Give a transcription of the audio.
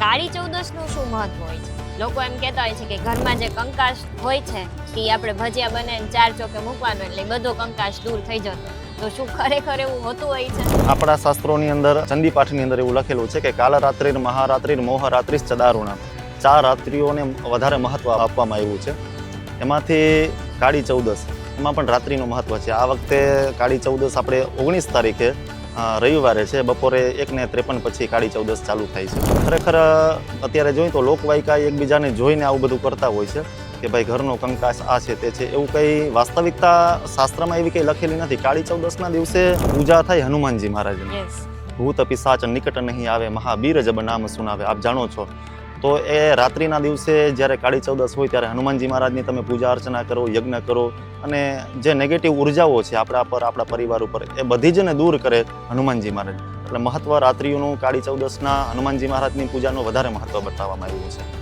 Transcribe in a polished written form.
કાળી ચૌદસનું શું મહત્વ હોય છે? લોકો એમ કહેતા હોય છે કે ઘરમાં જે કંકાસ હોય છે એ આપણે ભજીયા બનાવીને 4 ચોકે મૂકવાનું એટલે બધો કંકાસ દૂર થઈ જતો. તો શું ખરેખર એવું હોતું હોય છે? આપણા શાસ્ત્રોની અંદર ચંડી પાઠની અંદર એવું લખેલું છે કે કાલરાત્રિર મહારાત્રિર મોહરાત્રિસ ચદારુણા 4 રાત્રિઓને વધારે મહત્વ આપવામાં આવ્યું છે. એમાંથી કાળી ચૌદસ એમાં પણ રાત્રિનું મહત્વ છે. આ વખતે કાળી ચૌદસ આપણે 19 તારીખે રવિવારે છે, બપોરે 1:53 પછી કાળી ચૌદસ ચાલુ થાય છે. ખરેખર અત્યારે જોઈએ તો લોકવાયકા એકબીજાને જોઈને આવું બધું કરતા હોય છે કે ભાઈ ઘરનો કંકાસ આ છે તે છે. એવું કંઈ વાસ્તવિકતા શાસ્ત્રમાં એવી કંઈ લખેલી નથી. કાળી ચૌદસના દિવસે પૂજા થાય હનુમાનજી મહારાજની. યસ. ભૂત પિશાચ નિકટ નહીં આવે, મહાબીર જબ નામ સુનાવે. આપ જાણો છો. તો એ રાત્રિના દિવસે જ્યારે કાળી ચૌદસ હોય ત્યારે હનુમાનજી મહારાજની તમે પૂજા અર્ચના કરો, યજ્ઞ કરો અને જે નેગેટિવ ઉર્જાઓ છે આપણા પર, આપણા પરિવાર ઉપર, એ બધી જ ને દૂર કરે હનુમાનજી મહારાજ. એટલે મહત્વ રાત્રિઓનું કાળી ચૌદસના હનુમાનજી મહારાજની પૂજાનું વધારે મહત્વ બતાવવામાં આવ્યું છે.